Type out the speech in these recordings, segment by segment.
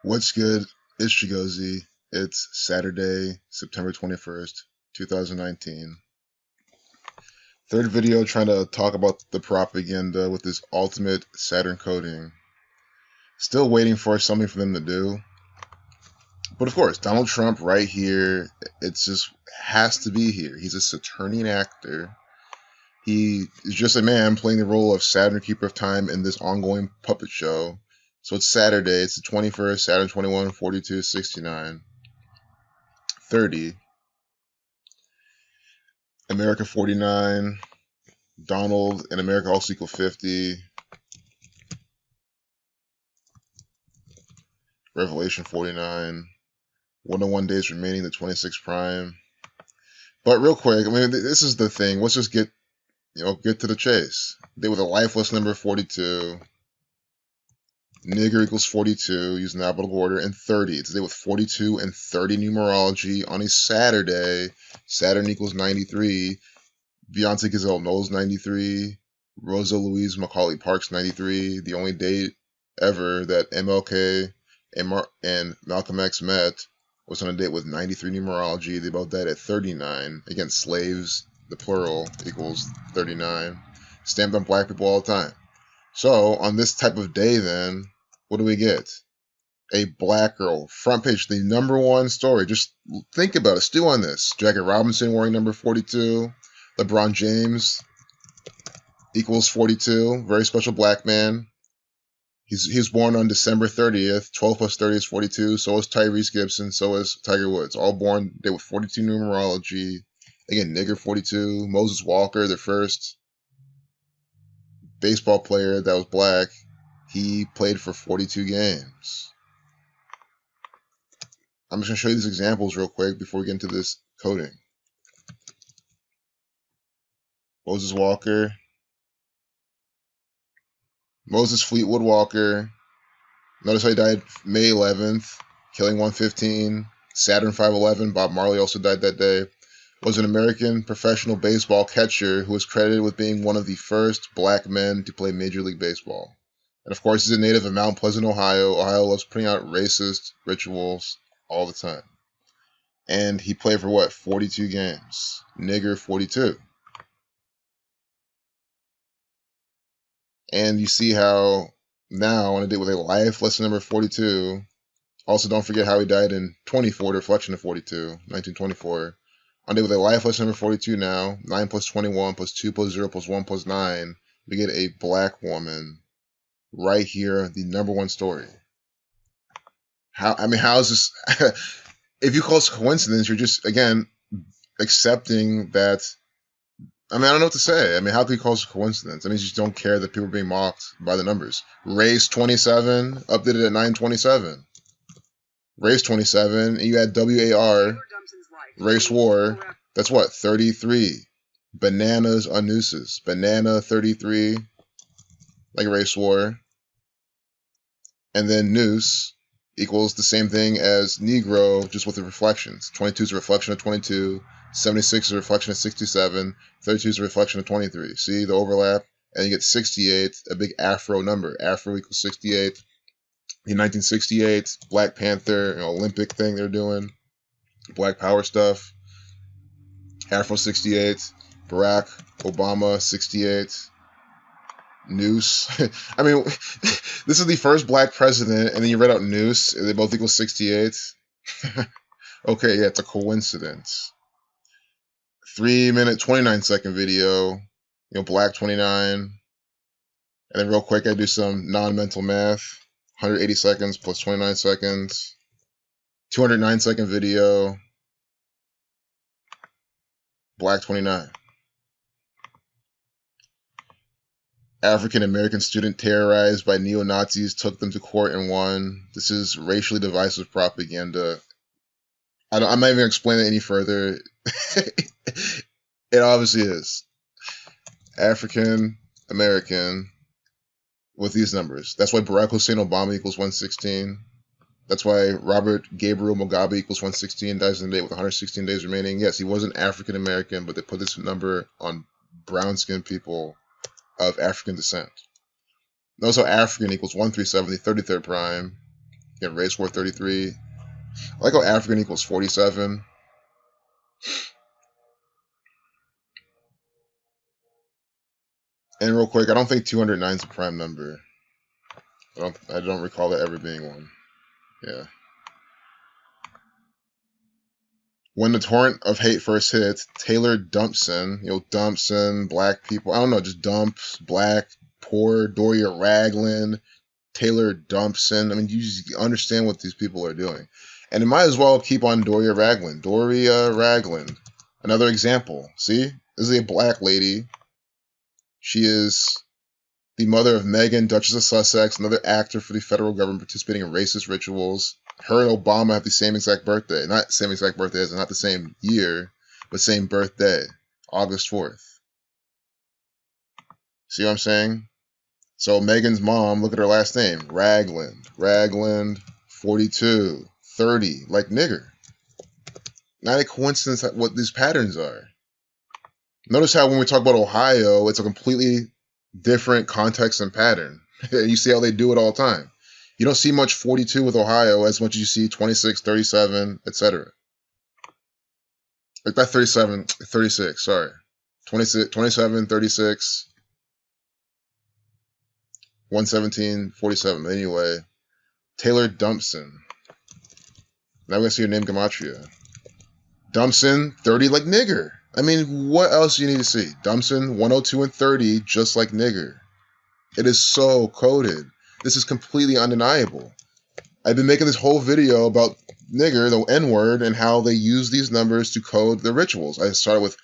What's good? It's Chigozy. It's Saturday, September 21st, 2019. Third video trying to talk about the propaganda with this ultimate Saturn coding. Still waiting for something for them to do. But of course, Donald Trump right here, it just has to be here. He's a Saturnian actor. He is just a man playing the role of Saturn, Keeper of Time in this ongoing puppet show. So it's Saturday, it's the 21st, Saturn 21, 42, 69, 30, America 49, Donald and America also equal 50, Revelation 49, 101 days remaining, the 26th prime. But real quick, I mean, this is the thing. Let's just get to the chase. They with a lifeless number 42. Nigger equals 42 using the alphabetical order, and 30. Today with 42 and 30 numerology on a Saturday. Saturn equals 93. Beyonce Gazelle Knowles 93. Rosa Louise Macaulay Parks 93. The only date ever that MLK and Malcolm X met was on a date with 93 numerology. They both died at 39. Again, slaves, the plural, equals 39. Stamped on black people all the time. So, on this type of day then, what do we get? A black girl, front page, the #1 story. Just think about it, stew on this. Jackie Robinson wearing number 42. LeBron James equals 42. Very special black man. He was born on December 30th. 12 plus 30 is 42. So is Tyrese Gibson. So is Tiger Woods. All born day with 42 numerology. Again, nigger 42. Moses Walker, the first baseball player that was black. He played for 42 games. I'm just going to show you these examples real quick before we get into this coding. Moses Walker. Moses Fleetwood Walker. Notice how he died May 11th, killing 115. Saturn 511. Bob Marley also died that day. Was an American professional baseball catcher who was credited with being one of the first black men to play Major League Baseball. And of course, he's a native of Mount Pleasant, Ohio. Ohio loves putting out racist rituals all the time. And he played for what? 42 games. Nigger 42. And you see how now, on a day with a lifeless number 42, also don't forget how he died in 24, the reflection of 42, 1924. On a day with a lifeless number 42 now, 9 plus 21 plus 2 plus 0 plus 1 plus 9, we get a black woman. Right here, the #1 story. How is this? If you call this a coincidence, you're just, again, accepting that. I don't know what to say. How could you call this a coincidence? You just don't care that people are being mocked by the numbers. Race 27, updated at 927. Race 27, and you add WAR, race war, that's what, 33. Bananas on Nooses. Banana 33, like race war. And then Noose equals the same thing as Negro, just with the reflections. 22 is a reflection of 22. 76 is a reflection of 67. 32 is a reflection of 23. See the overlap? And you get 68, a big Afro number. Afro equals 68. In 1968, Black Panther, Olympic thing they're doing. Black Power stuff. Afro 68. Barack Obama 68. Noose. This is the first black president, and then you read out Noose, and they both equal 68. Okay, yeah, it's a coincidence. 3-minute, 29-second video, black 29. And then real quick, I do some non-mental math. 180 seconds plus 29 seconds. 209-second video, black 29. African-American student terrorized by neo-Nazis took them to court and won. This is racially divisive propaganda. I'm not even going to explain it any further. It obviously is. African-American with these numbers. That's why Barack Hussein Obama equals 116. That's why Robert Gabriel Mugabe equals 116, dies in the day with 116 days remaining. Yes, he wasn't African-American, but they put this number on brown-skinned people of African descent. Notice how African equals 137, the 33rd prime. Yeah, race war 33. I like how African equals 47. And real quick, I don't think 209 is a prime number. I don't recall that ever being one. Yeah. When the torrent of hate first hit, Taylor Dumpson, Dumpson, black people, I don't know, just dumps, black, poor, Doria Ragland, Taylor Dumpson. I mean, you just understand what these people are doing. And it might as well keep on Doria Ragland. Doria Ragland. Another example. See? This is a black lady. She is the mother of Meghan, Duchess of Sussex, another actor for the federal government participating in racist rituals. Her and Obama have the same exact birthday. Not same exact birthday, as in not the same year, but same birthday. August 4th. See what I'm saying? So Meghan's mom, look at her last name. Ragland. Ragland, 42, 30, like nigger. Not a coincidence what these patterns are. Notice how when we talk about Ohio, it's a completely different context and pattern. You see how they do it all the time. You don't see much 42 with Ohio as much as you see 26, 37, etc. Like that 36, sorry. 26, 27, 36, 117, 47. Anyway, Taylor Dumpson. Now we're going to see your name gematria. Dumpson, 30 like nigger. I mean, what else do you need to see? Dumpson, 102 and 30, just like nigger. It is so coded. This is completely undeniable. I've been making this whole video about nigger, the N-word, and how they use these numbers to code the rituals. I started with,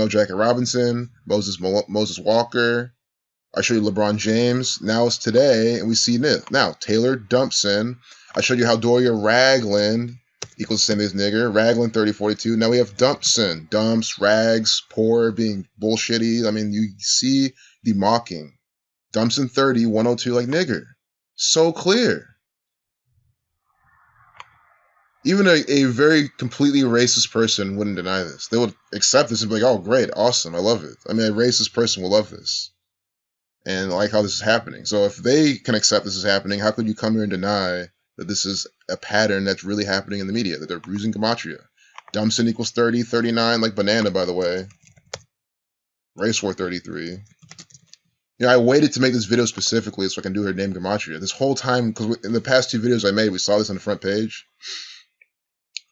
Jackie Robinson, Moses Walker. I showed you LeBron James. Now it's today, and we see now Taylor Dumpson. I showed you how Doria Ragland equals the same as nigger. Ragland 3042. Now we have Dumpson. Dumps, rags, poor, being bullshitty. I mean, you see the mocking. Dumpson 30, 102 like nigger. So clear. Even a very completely racist person wouldn't deny this. They would accept this and be like, oh, great, awesome, I love it. I mean, a racist person will love this. And I like how this is happening. So if they can accept this is happening, how could you come here and deny that this is a pattern that's really happening in the media, that they're using gematria? Dumpson equals 30, 39, like banana, by the way. Race war 33. I waited to make this video specifically so I can do her name gematria. This whole time, because in the past 2 videos I made, we saw this on the front page.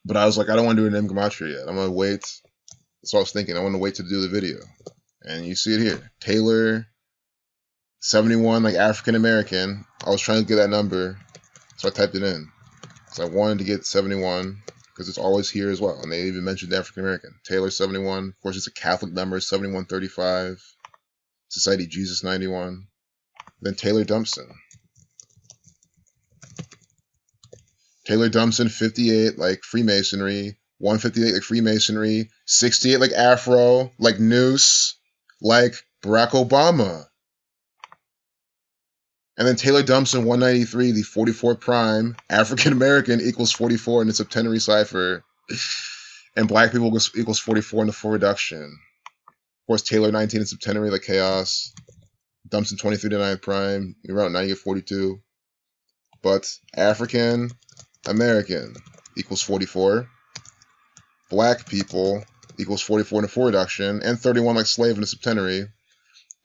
But I was like, I don't want to do her name gematria yet. I'm going to wait. That's what I was thinking. I want to wait to do the video. And you see it here. Taylor, 71, like African American. I was trying to get that number, so I typed it in. So I wanted to get 71, because it's always here as well. And they even mentioned African American. Taylor, 71. Of course, it's a Catholic number, 7135. Society Jesus 91. Then Taylor Dumpson. Taylor Dumpson 58 like Freemasonry, 158 like Freemasonry, 68 like Afro, like Noose, like Barack Obama. And then Taylor Dumpson 193, the 44 prime, African American equals 44 in the septenary cipher, and black people equals 44 in the full reduction. Of course, Taylor 19 in septenary, like chaos. Dumpson 23 to 9 prime. You're around 9, you get 42. But African American equals 44. Black people equals 44 in the full reduction, and 31 like slave in the septenary.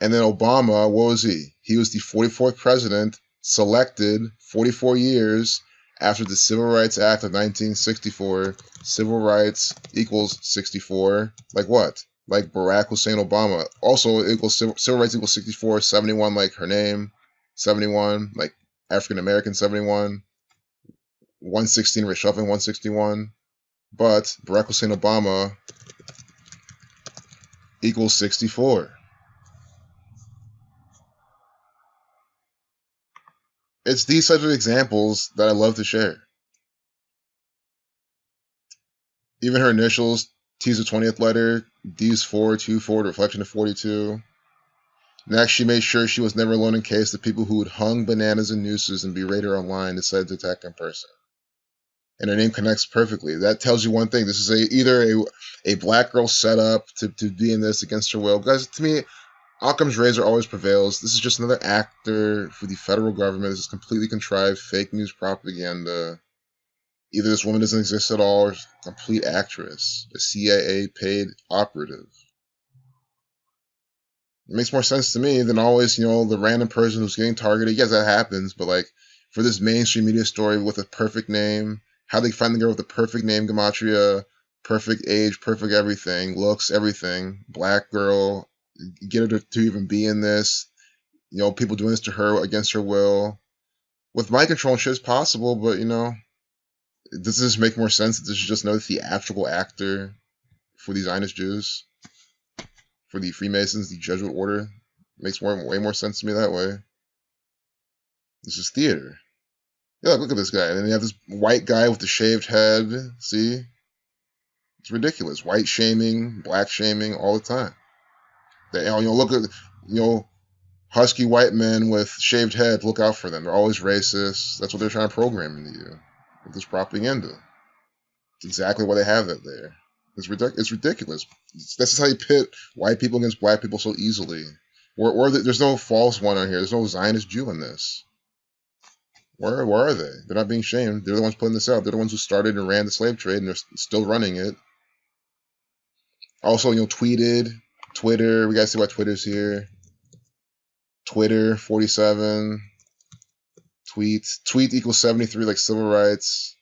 And then Obama, what was he? He was the 44th president, selected 44 years after the Civil Rights Act of 1964. Civil rights equals 64. Like what? Like Barack Hussein Obama. Also equals civil rights equals 64. 71 like her name. 71 like African American 71. 116 reshuffling 161. But Barack Hussein Obama equals 64. It's these types of examples that I love to share. Even her initials, T's the 20th letter, D's 424, reflection of 42. Next, she made sure she was never alone in case the people who had hung bananas and nooses and berated her online decided to attack in person. And her name connects perfectly. That tells you one thing. This is either a black girl set up to be in this against her will. Guys, to me, Occam's razor always prevails. This is just another actor for the federal government. This is completely contrived fake news propaganda. Either this woman doesn't exist at all or she's a complete actress, a CIA paid operative. It makes more sense to me than always, the random person who's getting targeted. Yes, that happens, but like for this mainstream media story with a perfect name, how they find the girl with the perfect name, gematria, perfect age, perfect everything, looks, everything, black girl, get her to even be in this, people doing this to her against her will. With mind control and shit is possible, but does this make more sense that this is just another theatrical actor for the Zionist Jews? For the Freemasons, the Jesuit order? Makes way more sense to me that way. This is theater. Yeah, look at this guy. And then you have this white guy with the shaved head. See? It's ridiculous. White shaming, black shaming, all the time. They, look at, husky white men with shaved heads, look out for them. They're always racist. That's what they're trying to program into you with this propaganda. It's exactly why they have that there. It's ridiculous. That's how you pit white people against black people so easily. There's no false one on here. There's no Zionist Jew in this. Where are they? They're not being shamed. They're the ones putting this out. They're the ones who started and ran the slave trade, and they're still running it. Also, tweeted, Twitter. We gotta see why Twitter's here. Twitter 47. Tweet equals 73, like civil rights.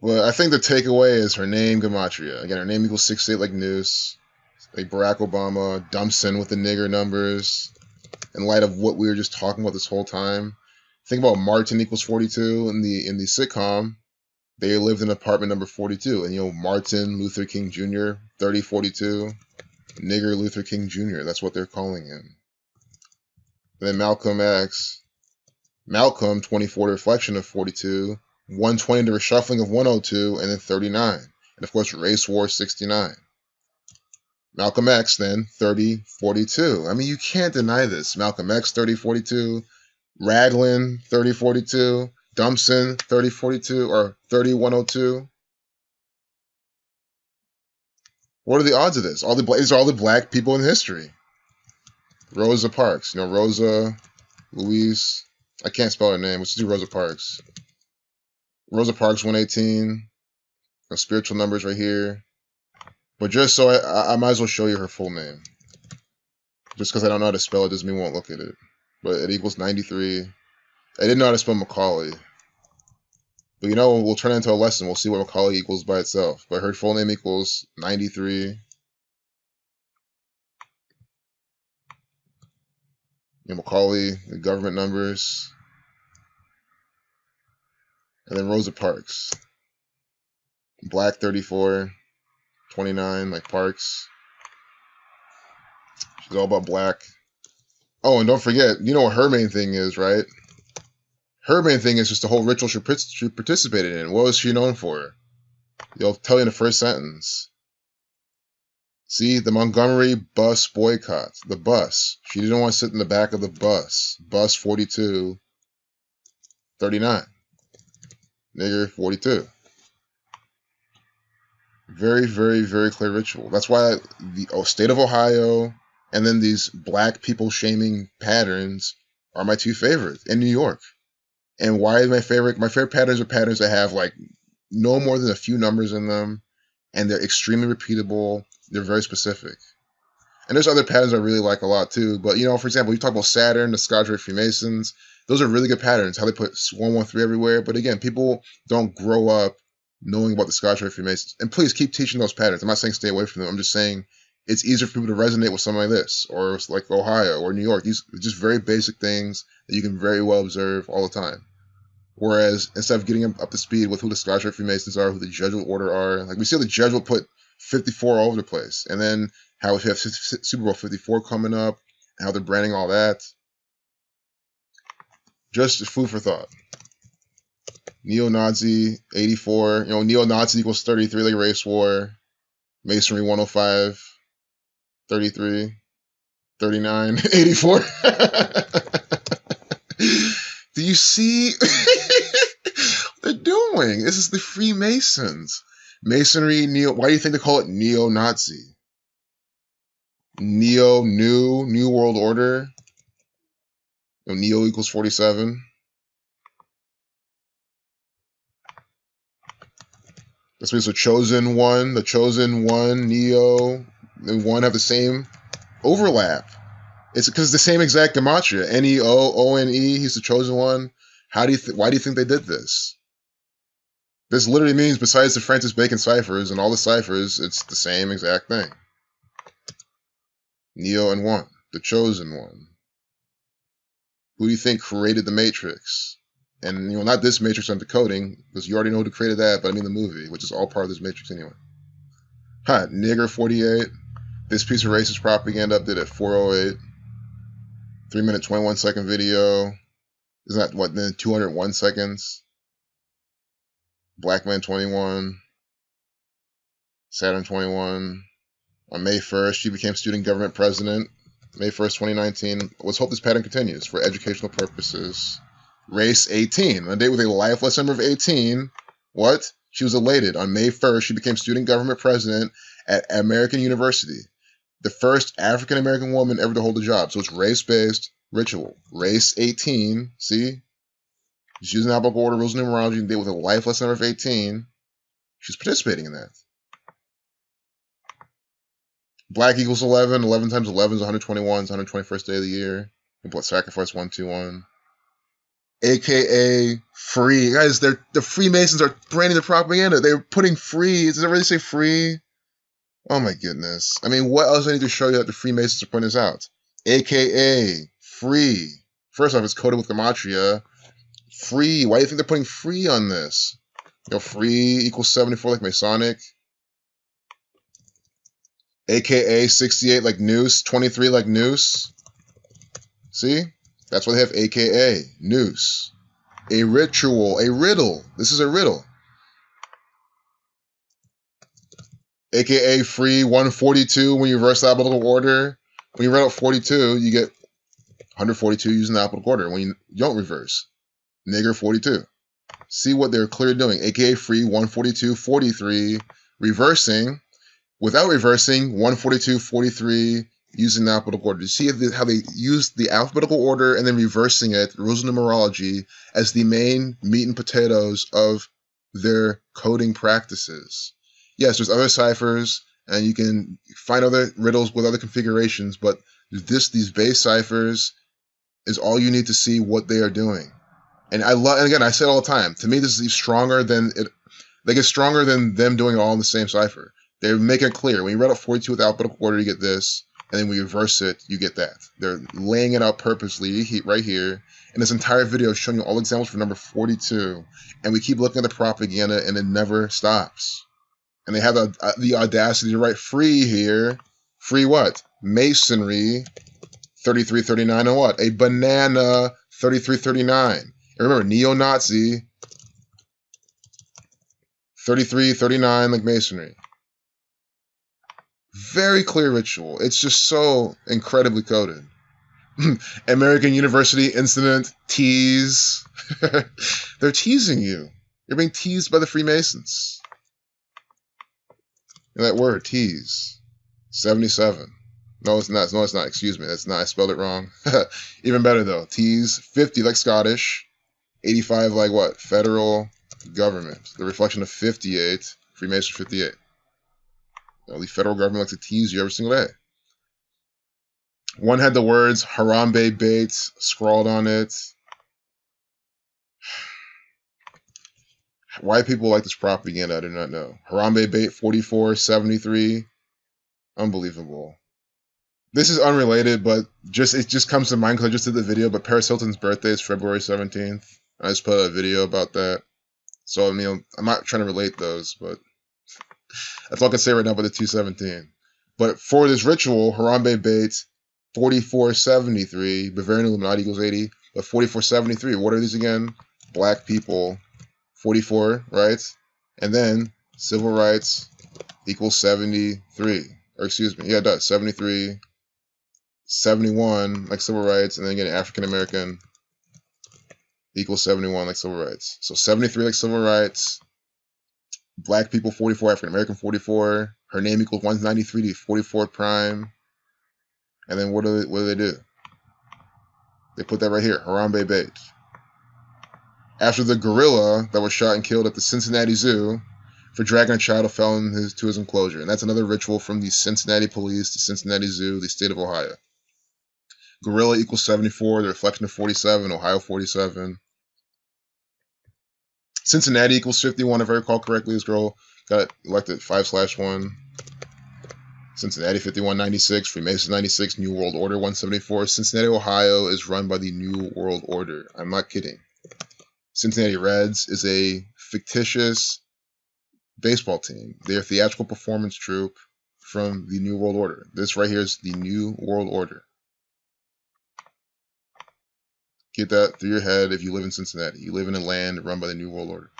Well, I think the takeaway is her name, gematria. Again, her name equals 68, like Noose. Like Barack Obama, Dumpson with the nigger numbers. In light of what we were just talking about this whole time, think about Martin equals 42 in the sitcom. They lived in apartment number 42, and Martin Luther King Jr. 3042, nigger Luther King Jr. That's what they're calling him. And then Malcolm X, Malcolm 24, the reflection of 42. 120, the reshuffling of 102, and then 39. And of course, race war 69. Malcolm X then 3042. I mean, you can't deny this. Malcolm X 3042, Raglan 3042, Dumpson 3042 or 3102. What are the odds of this? These are all the black people in history. Rosa Parks, Rosa Louise. I can't spell her name. Let's do Rosa Parks. Rosa Parks 118. Spiritual numbers right here. But just so I might as well show you her full name. Just because I don't know how to spell it doesn't mean we won't look at it. But it equals 93. I didn't know how to spell Macaulay. But we'll turn it into a lesson. We'll see what Macaulay equals by itself. But her full name equals 93. Macaulay, the government numbers. And then Rosa Parks. Black 34. 29, like Parks. She's all about black. Oh, and don't forget, what her main thing is, right? Her main thing is just the whole ritual she participated in. What was she known for? They'll tell you in the first sentence. See, the Montgomery bus boycott. The bus. She didn't want to sit in the back of the bus. Bus 42, 39. Nigger 42. Very, very, very clear ritual. That's why the state of Ohio and then these black people shaming patterns are my two favorites in New York. And why my favorite patterns are patterns that have like no more than a few numbers in them, and they're extremely repeatable. They're very specific. And there's other patterns I really like a lot too. But for example, you talk about Saturn, the Scotch Rite Freemasons. Those are really good patterns. How they put 113 everywhere. But again, people don't grow up knowing about the Scotch Rite Freemasons. And please keep teaching those patterns. I'm not saying stay away from them. I'm just saying it's easier for people to resonate with something like this, or like Ohio or New York. These are just very basic things that you can very well observe all the time. Whereas instead of getting up to speed with who the Scotch Rite Freemasons are, who the Jesuit order are, like we see the Jesuit put 54 all over the place. And then how we have Super Bowl 54 coming up, how they're branding all that. Just food for thought. Neo-Nazi, 84. Neo-Nazi equals 33, like race war. Masonry, 105. 33. 39. 84. Do you see what they're doing? This is the Freemasons. Masonry, why do you think they call it neo-Nazi? New world order. Neo equals 47. This means the chosen one, Neo, and one have the same overlap. It's because the same exact gematria. N-E-O-O-N-E, he's the chosen one. Why do you think they did this? This literally means besides the Francis Bacon ciphers and all the ciphers, it's the same exact thing. Neo and one, the chosen one. Who do you think created the Matrix? And, not this Matrix I'm decoding, because you already know who created that, but I mean the movie, which is all part of this Matrix anyway. Nigger 48. This piece of racist propaganda updated at 4:08. 3-minute 21-second video. Isn't that what then 201 seconds? Black Man 21. Saturn 21. On May 1st, she became student government president. May 1st, 2019. Let's hope this pattern continues for educational purposes. Race 18. On a date with a lifeless number of 18. What? She was elated. On May 1st, she became student government president at American University. The first African-American woman ever to hold a job. So it's race-based ritual. Race 18. See? She's using alphabetical order, rules, and numerology, and date with a lifeless number of 18. She's participating in that. Black equals 11. 11 times 11 is 121. It's 121st day of the year. Sacrifice 121. AKA free. Guys, the Freemasons are branding the propaganda. They're putting free. Does it really say free? Oh my goodness. I mean, what else do I need to show you that the Freemasons are pointing this out? AKA free. First off, it's coded with gematria. Free. Why do you think they're putting free on this? Free equals 74 like Masonic. AKA 68 like Noose. 23 like Noose. See? That's why they have AKA. Noose. A ritual. A riddle. This is a riddle. AKA free 142 when you reverse the alphabetical order. When you write out 42, you get 142 using the alphabetical order. When you don't reverse, nigger 42. See what they're clearly doing. AKA free 142 43, reversing. Without reversing, 142 43 using the alphabetical order. You see how they use the alphabetical order and then reversing it, rules of numerology, as the main meat and potatoes of their coding practices. Yes, there's other ciphers, and you can find other riddles with other configurations, but these base ciphers is all you need to see what they are doing. And again, I say it all the time. To me, this is stronger than it. They get stronger than them doing it all in the same cipher. They make it clear. When you read out 42 with alphabetical order, you get this, and then when you reverse it, you get that. They're laying it out purposely right here. And this entire video is showing you all examples for number 42, and we keep looking at the propaganda, and it never stops. And they have the audacity to write free here. Free what? Masonry 3339 and what? A banana 3339. And remember, neo-Nazi 3339 like Masonry. Very clear ritual. It's just so incredibly coded. American University incident tease. They're teasing you. You're being teased by the Freemasons. And that word, tease. 77. No, it's not. No, it's not. Excuse me. That's not. I spelled it wrong. Even better, though. Tease. 50 like Scottish. 85 like what? Federal government. The reflection of 58. Freemason 58. The federal government likes to tease you every single day. One had the words Harambe Bates scrawled on it. Why people like this propaganda, I do not know. Harambe Bait 4473. Unbelievable. This is unrelated, but it just comes to mind because I just did the video, but Paris Hilton's birthday is February 17th. I just put a video about that. So, I mean, I'm not trying to relate those, but that's all I can say right now about the 217. But for this ritual, Harambe Bates 4473, Bavarian Illuminati equals 80, but 4473, what are these again? Black people. 44, right? And then civil rights equals 73. Or excuse me, yeah, it does. 73, 71, like civil rights, and then again, African American equals 71, like civil rights. So 73 like civil rights, Black people 44, African American 44. Her name equals 193 to 44th prime. And then what do they do? They put that right here, Harambe Bait. After the gorilla that was shot and killed at the Cincinnati Zoo for dragging a child of felon to his enclosure. And that's another ritual from the Cincinnati police, the Cincinnati Zoo, the state of Ohio. Gorilla equals 74, the reflection of 47, Ohio 47. Cincinnati equals 51, if I recall correctly. This girl got elected 5/1. Cincinnati 5196, Freemason 96, New World Order 174. Cincinnati, Ohio is run by the New World Order. I'm not kidding. Cincinnati Reds is a fictitious baseball team. They're a theatrical performance troupe from the New World Order. This right here is the New World Order. Get that through your head if you live in Cincinnati. You live in a land run by the New World Order.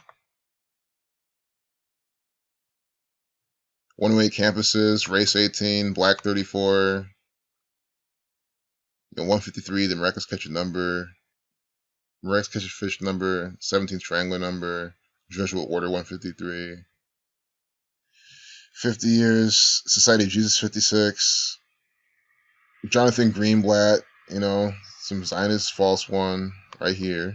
108 campuses, race 18, black 34, 153, the miraculous catch a number, miraculous catch a fish number, 17th strangler number, Jesuit order 153, 50 years, Society of Jesus 56, Jonathan Greenblatt, some Zionist false one right here.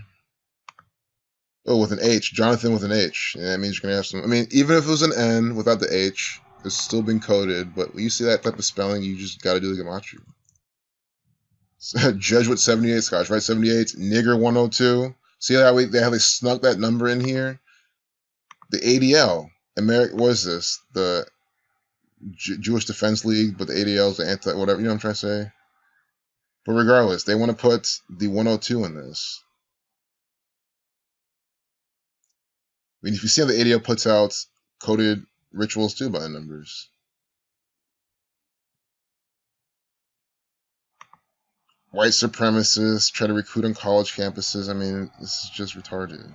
Oh, with an H, Jonathan with an H. Yeah, that means you're going to have some, even if it was an N without the H, it's still been coded, but when you see that type of spelling, you just got to do the gematria. Jesuit 78, Scotch Rite 78, Nigger 102. See how they snuck that number in here? The ADL, what is this? The Jewish Defense League, but the ADL is the anti-whatever, you know what I'm trying to say? But regardless, they want to put the 102 in this. If you see how the ADL puts out coded rituals too by the numbers. White supremacists try to recruit on college campuses. This is just retarded.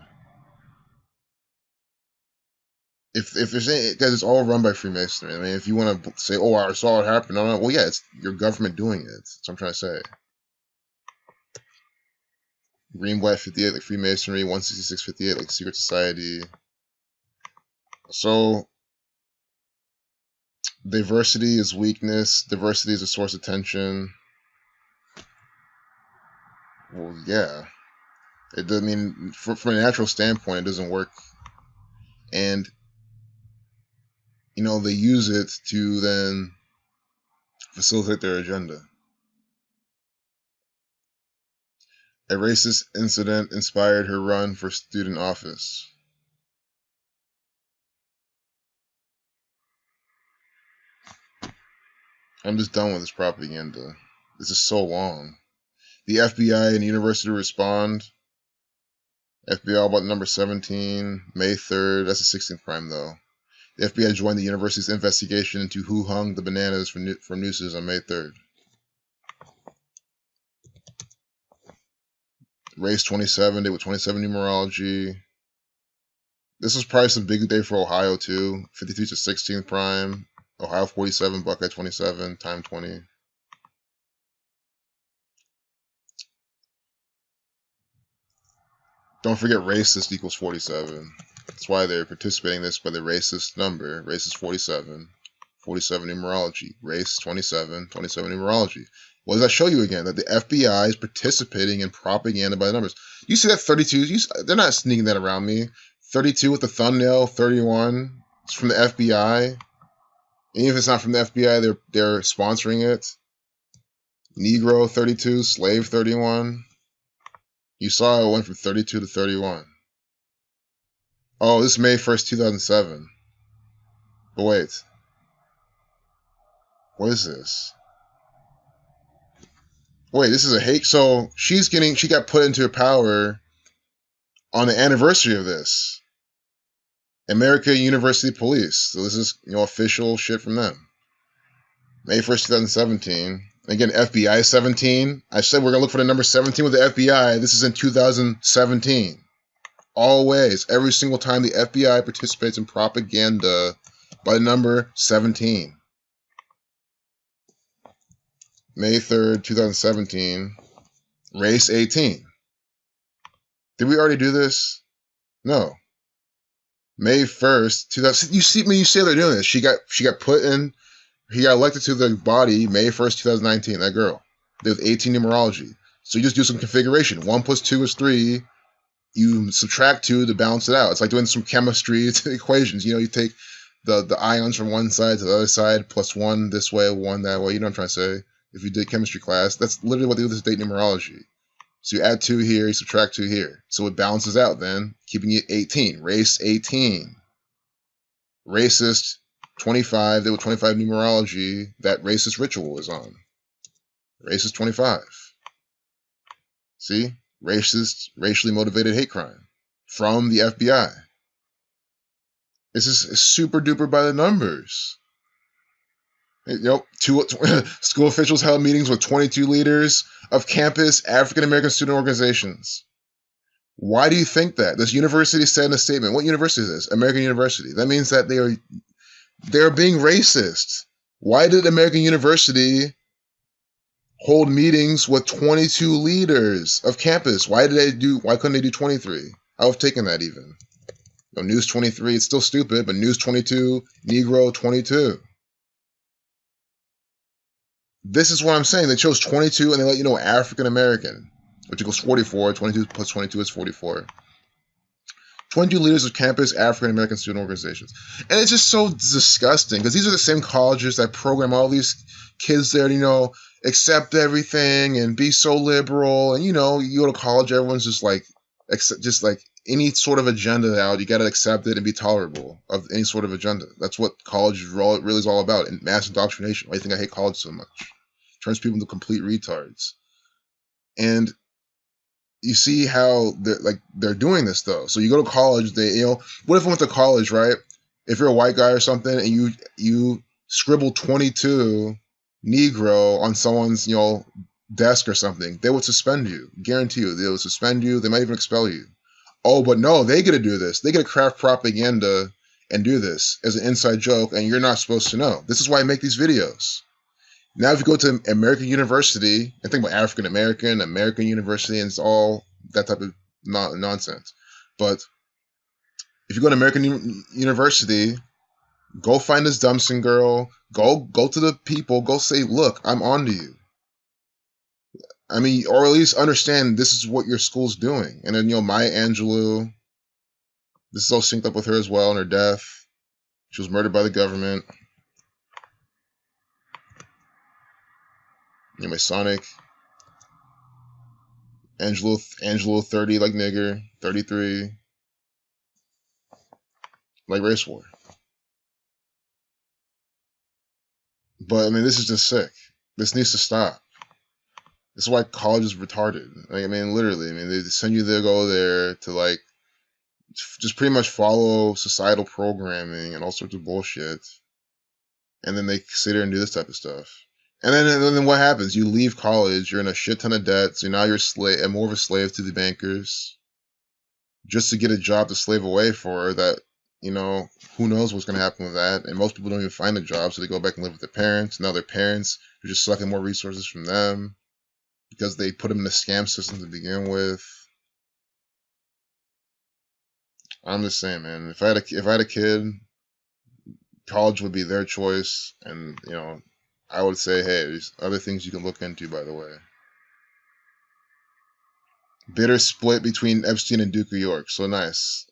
If there's any, guys, it's all run by Freemasonry. If you want to say, oh, I saw it happen, no, well, yeah, it's your government doing it. That's what I'm trying to say. Greenblatt 58, like Freemasonry, 166 58, like secret society. So, diversity is weakness. Diversity is a source of tension. Well, yeah. It doesn't from a natural standpoint, it doesn't work. And, they use it to then facilitate their agenda. A racist incident inspired her run for student office. I'm just done with this propaganda. This is so long. The FBI and university respond. FBI about number 17, May 3rd. That's the 16th prime, though. The FBI joined the university's investigation into who hung the bananas from Nooses on May 3rd. Race 27, day with 27 numerology. This was probably some big day for Ohio, too. 53 to 16th prime. Ohio 47, Buckeye 27, time 20. Don't forget racist equals 47. That's why they're participating in this by the racist number. Racist 47. 47 numerology. Race 27. 27 numerology. What does that show you again? That the FBI is participating in propaganda by the numbers. You see that 32? They're not sneaking that around me. 32 with the thumbnail. 31. It's from the FBI. And even if it's not from the FBI, they're sponsoring it. Negro 32. Slave 31. You saw it went from 32 to 31. Oh, this is May 1st, 2007. But wait. What is this? Wait, this is a hate. So she got put into power on the anniversary of this. America University Police. So this is, official shit from them. May 1st, 2017. Again, FBI 17. I said we're going to look for the number 17 with the FBI. This is in 2017. Always, every single time the FBI participates in propaganda by the number 17. May 3rd, 2017. Race 18. Did we already do this? No. May 1st, 2000. You see, you say they're doing this. She got put in. He got elected to the body May 1st, 2019. That girl. They have 18 numerology. So you just do some configuration. 1 plus 2 is 3. You subtract 2 to balance it out. It's like doing some chemistry equations. You take the ions from one side to the other side, plus 1 this way, 1 that way. You know what I'm trying to say? If you did chemistry class, that's literally what they do with this date numerology. So you add 2 here, you subtract 2 here. So it balances out then, keeping you 18. Race 18. Racist 25. There was 25 numerology that racist ritual is on. Racist 25. See? Racist, racially motivated hate crime from the FBI. This is super duper by the numbers. School officials held meetings with 22 leaders of campus African American student organizations. Why do you think that? This university said in a statement. What university is this? American University. That means that they are being racist. Why did American University hold meetings with 22 leaders of campus? Why couldn't they do 23? I would have taken that even. Noose 23, it's still stupid, but Noose 22, Negro 22. This is what I'm saying. They chose 22 and they let you know African American, which equals 44. 22 plus 22 is 44. 22 leaders of campus African American student organizations. And it's just so disgusting because these are the same colleges that program all these kids there to, accept everything and be so liberal. And, you go to college, everyone's just like any sort of agenda out, you got to accept it and be tolerable of any sort of agenda. That's what college really is all about, and mass indoctrination. Why do you think I hate college so much? It turns people into complete retards. And you see how they're doing this though. So you go to college, what if I went to college, right? If you're a white guy or something and you scribble 22 Negro on someone's, desk or something, they would suspend you. Guarantee you, they would suspend you. They might even expel you. Oh, but no, they get to do this. They get to craft propaganda and do this as an inside joke, and you're not supposed to know. This is why I make these videos. Now, if you go to American University and think about African American University, and it's all that type of nonsense. But if you go to American University, go find this Dumpson girl. Go to the people. Go say, look, I'm on to you. I mean, or at least understand this is what your school's doing. And then, Maya Angelou, this is all synced up with her as well and her death. She was murdered by the government. Masonic. Angelou 30 like nigger. 33 like race war. But, I mean, this is just sick. This needs to stop. This is why college is retarded. Literally. They send you to go there to, just pretty much follow societal programming and all sorts of bullshit. And then they sit there and do this type of stuff. And then what happens? You leave college, you're in a shit ton of debt, so now you're more of a slave to the bankers. Just to get a job to slave away for that, who knows what's going to happen with that. And most people don't even find a job, so they go back and live with their parents. Now their parents are just sucking more resources from them because they put them in a scam system to begin with. I'm just saying, man, if I had a kid, college would be their choice, and I would say, hey, there's other things you can look into, by the way. Bitter split between Epstein and Duke of York. So nice.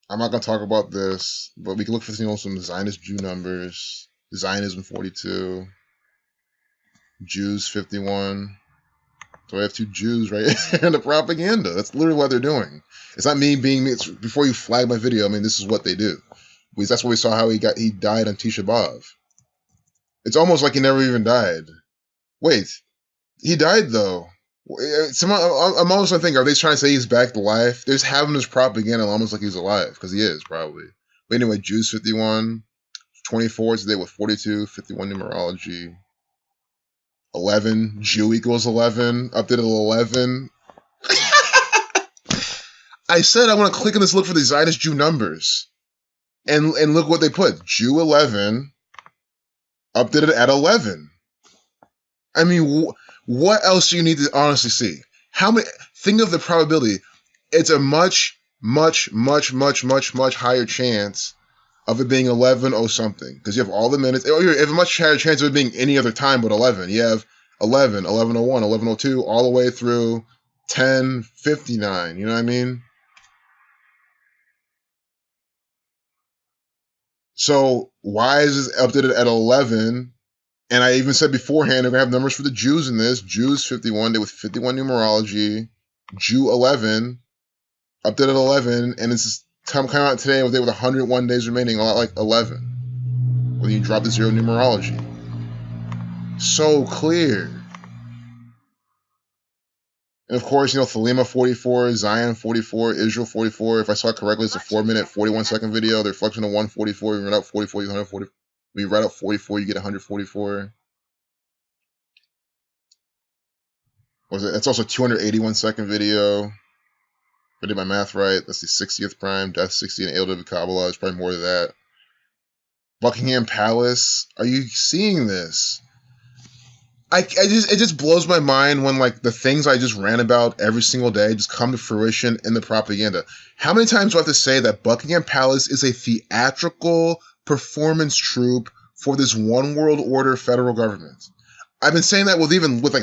I'm not going to talk about this, but we can look for some Zionist Jew numbers. Zionism 42. Jews 51. So I have 2 Jews right here in the propaganda. That's literally what they're doing. It's not me being me. It's before you flag my video. This is what they do. Because that's what we saw how he died on Tisha B'Av. It's almost like he never even died. Wait, he died though. I'm almost thinking, are they trying to say he's back to life? They're just having this propaganda almost like he's alive, because he is, probably. But anyway, Jews 51, 24 today with 42, 51 numerology. 11, Jew equals 11, updated 11. I said I want to click on this, look for the Zionist Jew numbers. And look what they put. Jew 11, updated at 11. What else do you need to honestly see? Think of the probability. It's a much much higher chance of it being 11:0 something, because you have all the minutes. You have a much higher chance of it being any other time but 11. You have 11, 11:01, 11:02, all the way through 10:59. You know what I mean? So why is this updated at 11? And I even said beforehand, we're going to have numbers for the Jews in this. Jews 51, day with 51 numerology. Jew 11, updated at 11, and it's coming out today with 101 days remaining, a lot like 11. When you drop the zero numerology. So clear. And of course, Thelema 44, Zion 44, Israel 44. If I saw it correctly, it's a 4-minute, 41-second video. The reflection of 144. You write out 44, you get 140. When you write out 44, you get 144. Was it? It's also a 281-second video. If I did my math right, that's the 60th prime, death 60 in ALW Kabbalah. It's probably more than that. Buckingham Palace. Are you seeing this? It just blows my mind when the things I just ran about every single day just come to fruition in the propaganda. How many times do I have to say that Buckingham Palace is a theatrical performance troupe for this one world order federal government? I've been saying that with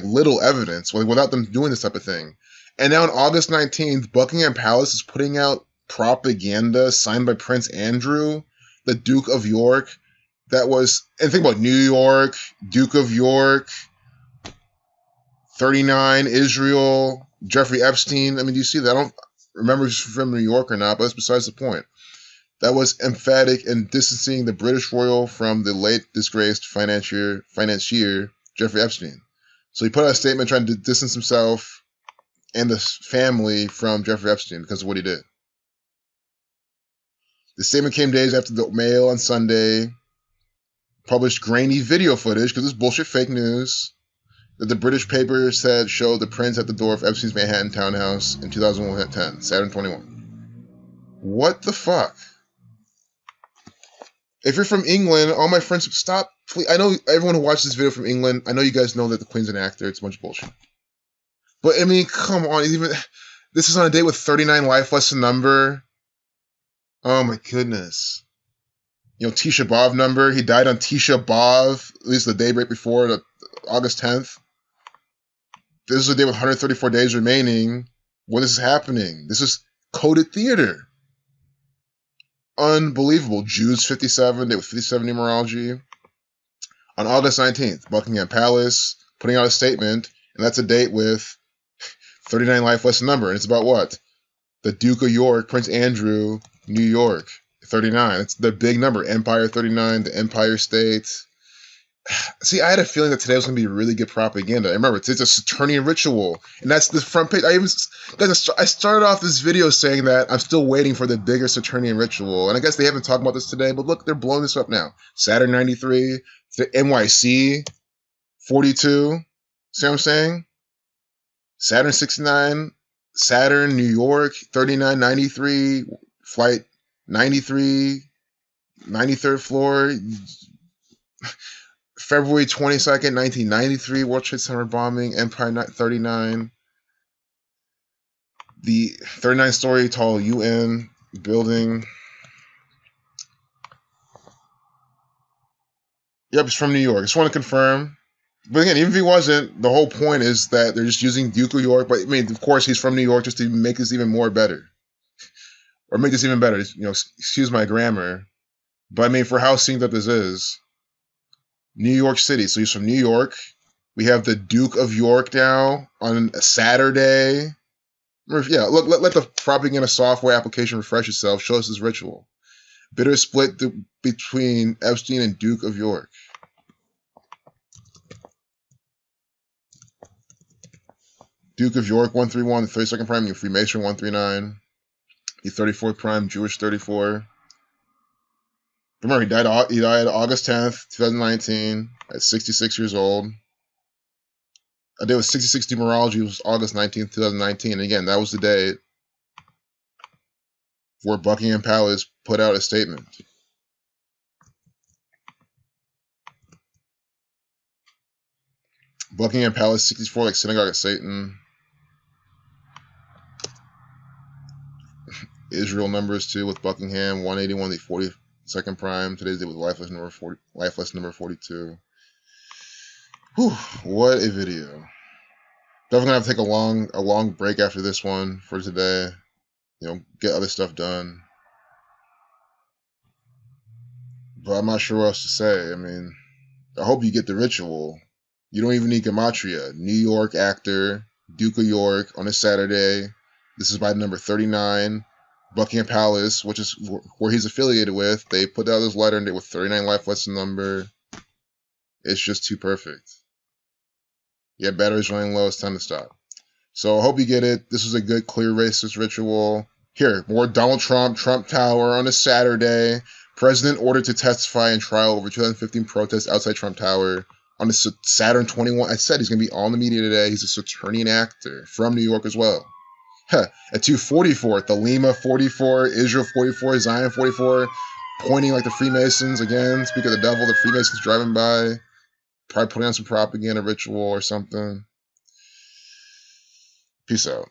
little evidence, without them doing this type of thing. And now on August 19th, Buckingham Palace is putting out propaganda signed by Prince Andrew, the Duke of York. And think about New York, Duke of York, 39, Israel, Jeffrey Epstein. I mean, do you see that? I don't remember if he's from New York or not, but that's besides the point. That was emphatic in distancing the British royal from the late disgraced financier Jeffrey Epstein. So he put out a statement trying to distance himself and the family from Jeffrey Epstein because of what he did. The statement came days after the Mail on Sunday published grainy video footage, because it's bullshit fake news, that the British paper said showed the prince at the door of Epstein's Manhattan townhouse in 2010, Saturn 21. What the fuck? If you're from England, all my friends, stop. Please. I know everyone who watches this video from England, I know you guys know that the Queen's an actor. It's a bunch of bullshit. But, I mean, come on. This is on a date with 39 life lesson number. Oh, my goodness. Tisha B'Av number. He died on Tisha B'Av, at least the day right before, August 10th. This is a day with 134 days remaining. What is happening? This is coded theater. Unbelievable. Jews 57, day with 57 numerology. On August 19th, Buckingham Palace putting out a statement, and that's a date with 39 life lesson number. And it's about what? The Duke of York, Prince Andrew, New York, 39. It's the big number. Empire 39, the Empire State. See, I had a feeling that today was going to be really good propaganda. I remember, it's a Saturnian ritual, and that's the front page. I started off this video saying that I'm still waiting for the bigger Saturnian ritual, and I guess they haven't talked about this today, but look, they're blowing this up now. Saturn 93, the NYC 42, see what I'm saying? Saturn 69, Saturn, New York, 39, 93, flight 93, 93rd floor, February 22nd, 1993, World Trade Center bombing, Empire 39. The 39-story tall UN building. Yep, it's from New York. I just want to confirm. But again, even if he wasn't, the whole point is that they're just using Duke of York. But I mean, of course, he's from New York just to make this even more better. Or make this even better. Excuse my grammar. But I mean, for how synced up this is. New York City. So he's from New York. We have the Duke of York now on a Saturday. Yeah, look, let the propaganda software application refresh itself. Show us this ritual. Bitter split between Epstein and Duke of York. Duke of York 131, the 32nd prime, your Freemason 139, the 34th prime, Jewish 34. Remember, he died August 10th, 2019, at 66 years old. A day with 66 numerology was August 19th, 2019. And again, that was the day where Buckingham Palace put out a statement. Buckingham Palace 64, like Synagogue of Satan. Israel numbers too with Buckingham 181, the 42nd prime. Today's date with life lesson number 40, life lesson number 42. Whew, what a video. Definitely gonna have to take a long break after this one for today. You know, get other stuff done. But I'm not sure what else to say. I mean, I hope you get the ritual. You don't even need gematria. New York actor, Duke of York, on a Saturday. This is by number 39. Buckingham Palace, which is where he's affiliated with. They put out this letter with 39 life lesson number. It's just too perfect. Yeah, battery's running low. It's time to stop. So I hope you get it. This was a good, clear racist ritual. Here, more Donald Trump, Trump Tower on a Saturday. President ordered to testify in trial over 2015 protests outside Trump Tower on the Saturn 21. I said he's going to be on the media today. He's a Saturnian actor from New York as well. At 244, the Lima 44, Israel 44, Zion 44, pointing like the Freemasons again. Speak of the devil, the Freemasons driving by, probably putting on some propaganda ritual or something. Peace out.